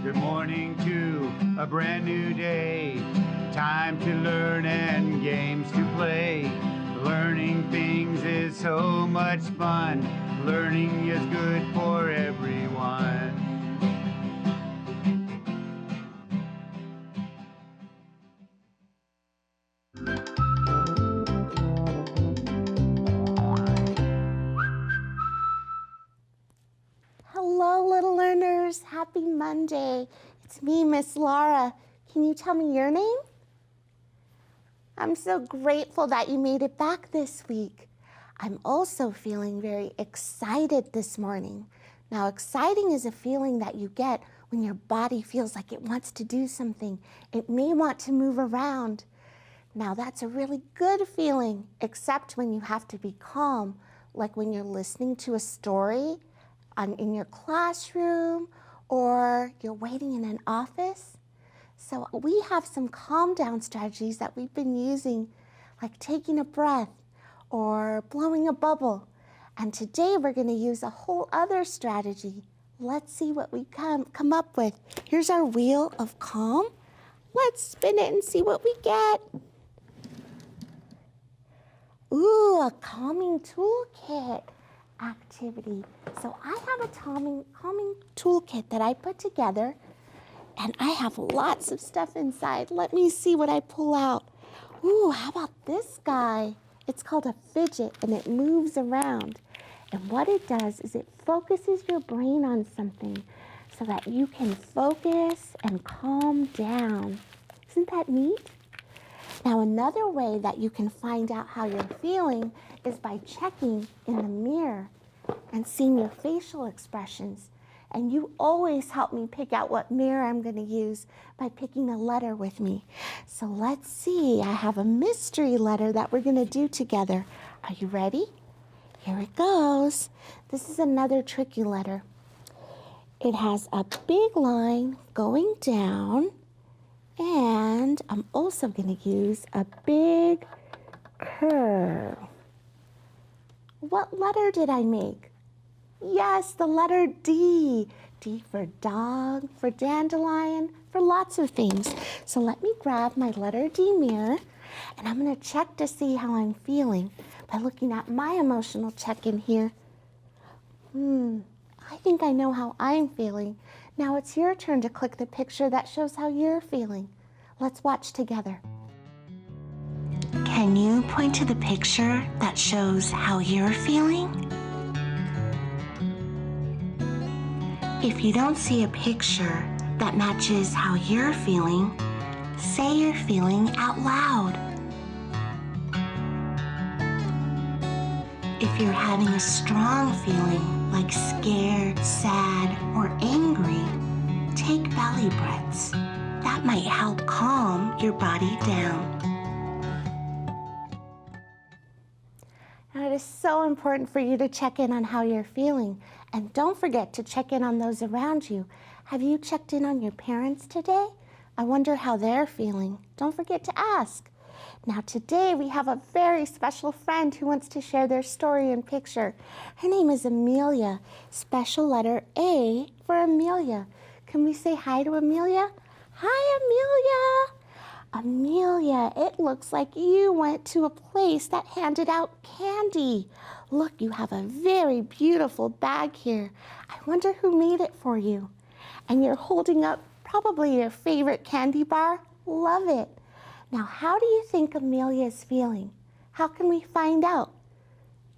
Good morning to a brand new day. Time to learn and games to play. Learning things is so much fun. Learning is good for everyone. Hello, little learners. Happy Monday. It's me, Miss Laura. Can you tell me your name? I'm so grateful that you made it back this week. I'm also feeling very excited this morning. Now, exciting is a feeling that you get when your body feels like it wants to do something. It may want to move around. Now, that's a really good feeling, except when you have to be calm, like when you're listening to a story in your classroom or you're waiting in an office. So we have some calm down strategies that we've been using, like taking a breath or blowing a bubble. And today we're going to use a whole other strategy. Let's see what we come up with. Here's our wheel of calm. Let's spin it and see what we get. Ooh, a calming toolkit activity. So I have a calming toolkit that I put together, and I have lots of stuff inside. Let me see what I pull out. Ooh, how about this guy? It's called a fidget, and it moves around. And what it does is it focuses your brain on something so that you can focus and calm down. Isn't that neat? Now, another way that you can find out how you're feeling is by checking in the mirror and seeing your facial expressions. And you always help me pick out what mirror I'm going to use by picking a letter with me. So let's see. I have a mystery letter that we're going to do together. Are you ready? Here it goes. This is another tricky letter. It has a big line going down, and I'm also going to use a big curve. What letter did I make? Yes, the letter D. D for dog, for dandelion, for lots of things. So let me grab my letter D mirror, and I'm going to check to see how I'm feeling by looking at my emotional check-in here. I think I know how I'm feeling. Now it's your turn to click the picture that shows how you're feeling. Let's watch together. Can you point to the picture that shows how you're feeling? If you don't see a picture that matches how you're feeling, say you're feeling out loud. If you're having a strong feeling like scared, sad, or angry, take belly breaths. That might help calm your body down. Now, it is so important for you to check in on how you're feeling. And don't forget to check in on those around you. Have you checked in on your parents today? I wonder how they're feeling. Don't forget to ask. Now today we have a very special friend who wants to share their story and picture. Her name is Amelia. Special letter A for Amelia. Can we say hi to Amelia? Hi, Amelia. Amelia, it looks like you went to a place that handed out candy. Look, you have a very beautiful bag here. I wonder who made it for you. And you're holding up probably your favorite candy bar. Love it. Now, how do you think Amelia is feeling? How can we find out?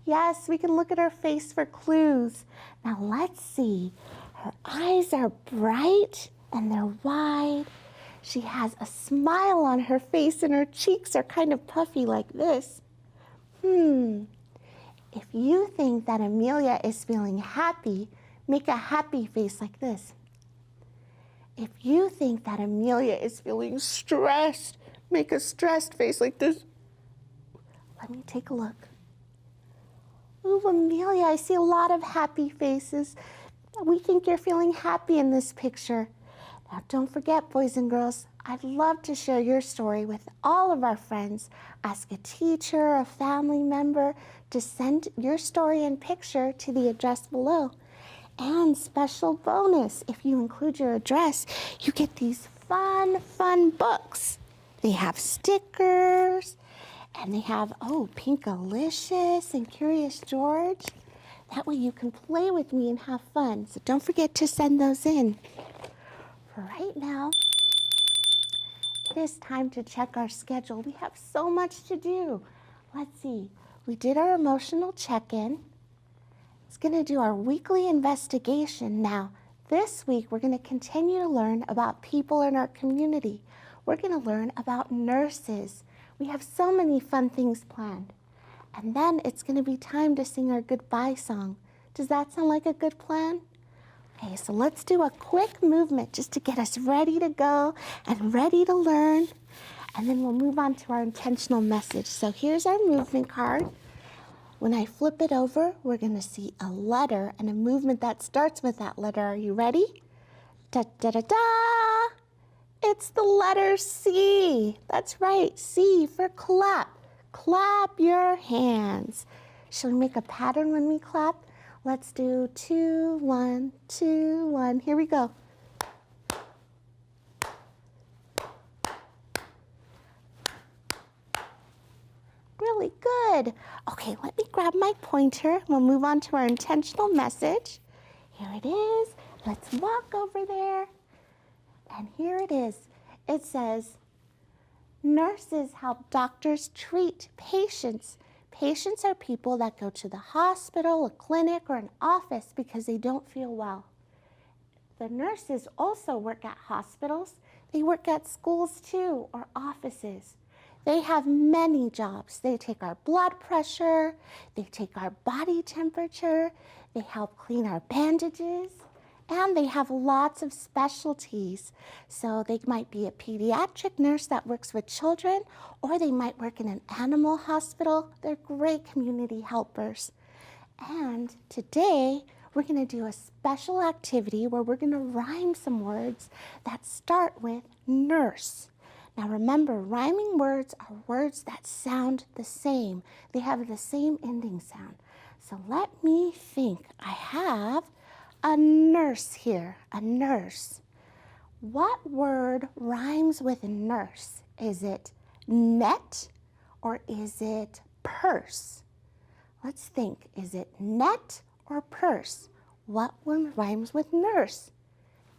Yes, we can look at her face for clues. Now, let's see. Her eyes are bright and they're wide. She has a smile on her face and her cheeks are kind of puffy like this. If you think that Amelia is feeling happy, make a happy face like this. If you think that Amelia is feeling stressed, make a stressed face like this. Let me take a look. Ooh, Amelia, I see a lot of happy faces. We think you're feeling happy in this picture. Now, don't forget, boys and girls, I'd love to share your story with all of our friends. Ask a teacher, a family member to send your story and picture to the address below. And special bonus, if you include your address, you get these fun books. They have stickers, and they have, oh, Pinkalicious and Curious George. That way you can play with me and have fun. So don't forget to send those in. For right now, it is time to check our schedule. We have so much to do. Let's see. We did our emotional check-in. It's going to do our weekly investigation. Now, this week, we're going to continue to learn about people in our community. We're going to learn about nurses. We have so many fun things planned. And then it's going to be time to sing our goodbye song. Does that sound like a good plan? Okay, so let's do a quick movement just to get us ready to go and ready to learn. And then we'll move on to our intentional message. So here's our movement card. When I flip it over, we're going to see a letter and a movement that starts with that letter. Are you ready? Da-da-da-da! It's the letter C. That's right, C for clap. Clap your hands. Shall we make a pattern when we clap? Let's do 2, 1, 2, 1. Here we go. Really good. Okay, let me grab my pointer. We'll move on to our intentional message. Here it is. Let's walk over there. And here it is. It says, nurses help doctors treat patients. Patients are people that go to the hospital, a clinic, or an office because they don't feel well. The nurses also work at hospitals. They work at schools too, or offices. They have many jobs. They take our blood pressure, they take our body temperature, they help clean our bandages, and they have lots of specialties. So they might be a pediatric nurse that works with children, or they might work in an animal hospital. They're great community helpers. And today, we're going to do a special activity where we're going to rhyme some words that start with nurse. Now remember, rhyming words are words that sound the same. They have the same ending sound. So let me think. I have a nurse here, a nurse. What word rhymes with nurse? Is it net or is it purse? Let's think. Is it net or purse? What one rhymes with nurse?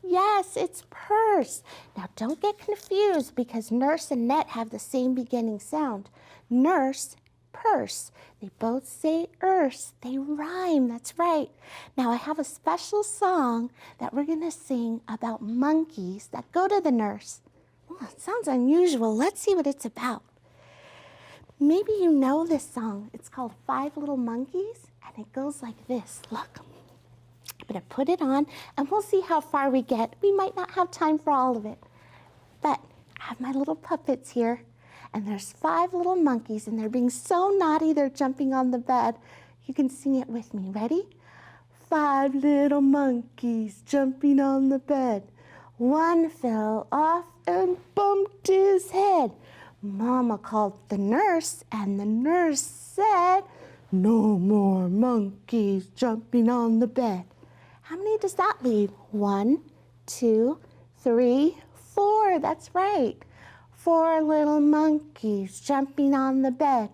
Yes, it's purse. Now don't get confused because nurse and net have the same beginning sound. Nurse, purse. They both say erse. They rhyme, that's right. Now I have a special song that we're going to sing about monkeys that go to the nurse. Oh, it sounds unusual. Let's see what it's about. Maybe you know this song. It's called 5 Little Monkeys, and it goes like this. Look. I'm going to put it on, and we'll see how far we get. We might not have time for all of it. But I have my little puppets here, and there's 5 little monkeys, and they're being so naughty they're jumping on the bed. You can sing it with me. Ready? 5 little monkeys jumping on the bed. One fell off and bumped his head. Mama called the nurse, and the nurse said, "No more monkeys jumping on the bed." How many does that leave? 1, 2, 3, 4. That's right. 4 little monkeys jumping on the bed.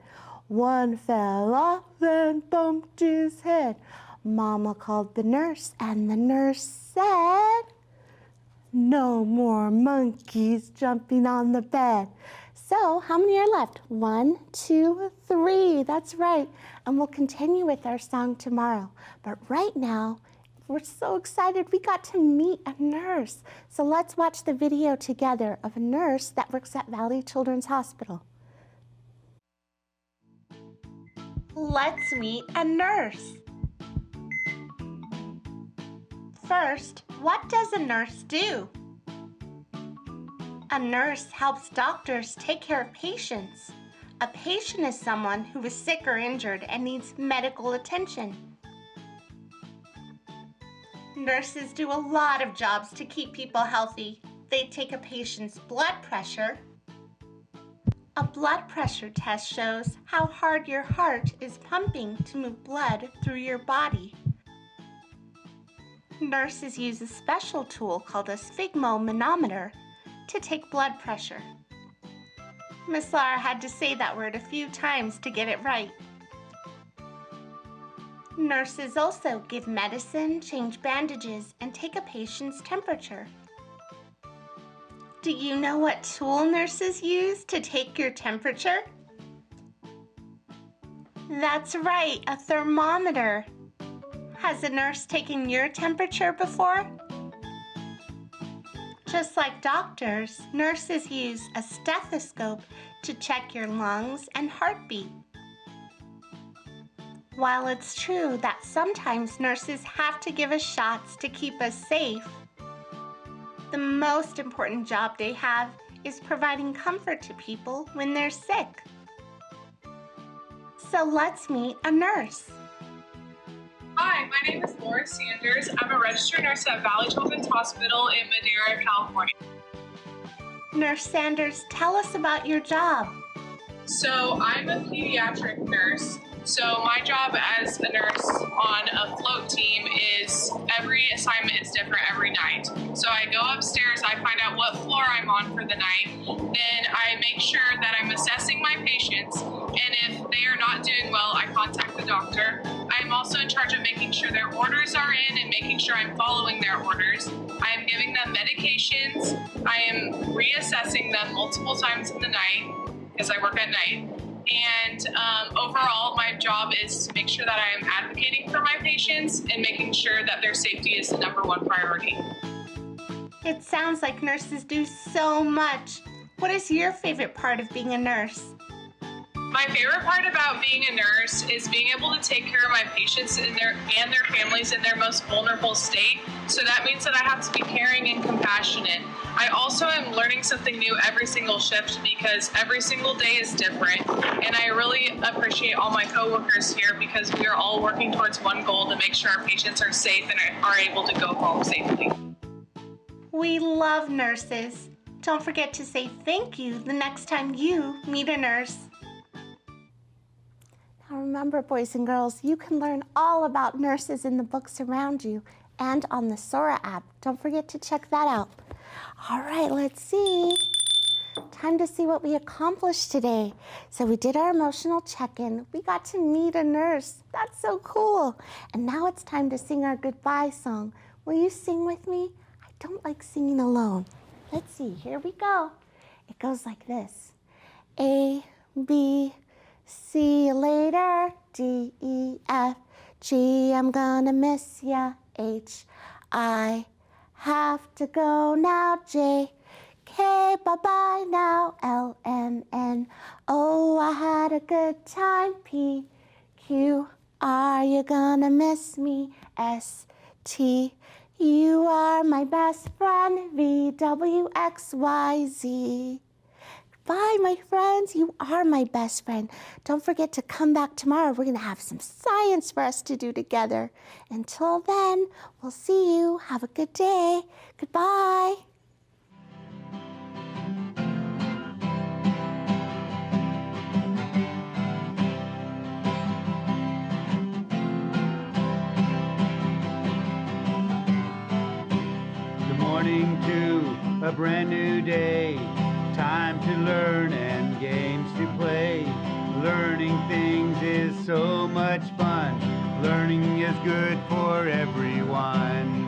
One fell off and bumped his head. Mama called the nurse, and the nurse said, "No more monkeys jumping on the bed." So how many are left? 1, 2, 3. That's right. And we'll continue with our song tomorrow. But right now, we're so excited we got to meet a nurse. So let's watch the video together of a nurse that works at Valley Children's Hospital. Let's meet a nurse. First, what does a nurse do? A nurse helps doctors take care of patients. A patient is someone who is sick or injured and needs medical attention. Nurses do a lot of jobs to keep people healthy. They take a patient's blood pressure. A blood pressure test shows how hard your heart is pumping to move blood through your body. Nurses use a special tool called a sphygmomanometer to take blood pressure. Miss Lara had to say that word a few times to get it right. Nurses also give medicine, change bandages, and take a patient's temperature. Do you know what tool nurses use to take your temperature? That's right, a thermometer. Has a nurse taken your temperature before? Just like doctors, nurses use a stethoscope to check your lungs and heartbeat. While it's true that sometimes nurses have to give us shots to keep us safe, the most important job they have is providing comfort to people when they're sick. So let's meet a nurse. Hi, my name is Laura Sanders. I'm a registered nurse at Valley Children's Hospital in Madera, California. Nurse Sanders, tell us about your job. So I'm a pediatric nurse. So my job as a nurse on a float team is every assignment is different every night. So I go upstairs, I find out what floor I'm on for the night, then I make sure that I'm assessing my patients, and if they are not doing well, I contact the doctor. I'm also in charge of making sure their orders are in and making sure I'm following their orders. I am giving them medications. I am reassessing them multiple times in the night because I work at night. And overall, my job is to make sure that I am advocating for my patients and making sure that their safety is the #1 priority. It sounds like nurses do so much. What is your favorite part of being a nurse? My favorite part about being a nurse is being able to take care of my patients and their families in their most vulnerable state. So that means that I have to be caring and compassionate. I also am learning something new every single shift because every single day is different. And I really appreciate all my coworkers here because we are all working towards one goal to make sure our patients are safe and are able to go home safely. We love nurses. Don't forget to say thank you the next time you meet a nurse. Now remember, boys and girls, you can learn all about nurses in the books around you and on the Sora app. Don't forget to check that out. All right, let's see. Time to see what we accomplished today. So we did our emotional check-in. We got to meet a nurse. That's so cool. And now it's time to sing our goodbye song. Will you sing with me? I don't like singing alone. Let's see, here we go. It goes like this. A, B, see you later, D, E, F, G, I'm gonna miss ya, H, I have to go now, J, K, bye-bye now, L, M, N, O, I had a good time, P, Q, R, you're gonna miss me, S, T, you are my best friend, V, W, X, Y, Z. Bye, my friends. You are my best friend. Don't forget to come back tomorrow. We're going to have some science for us to do together. Until then, we'll see you. Have a good day. Goodbye. Good morning to a brand new day. Time to learn and games to play. Learning things is so much fun. Learning is good for everyone.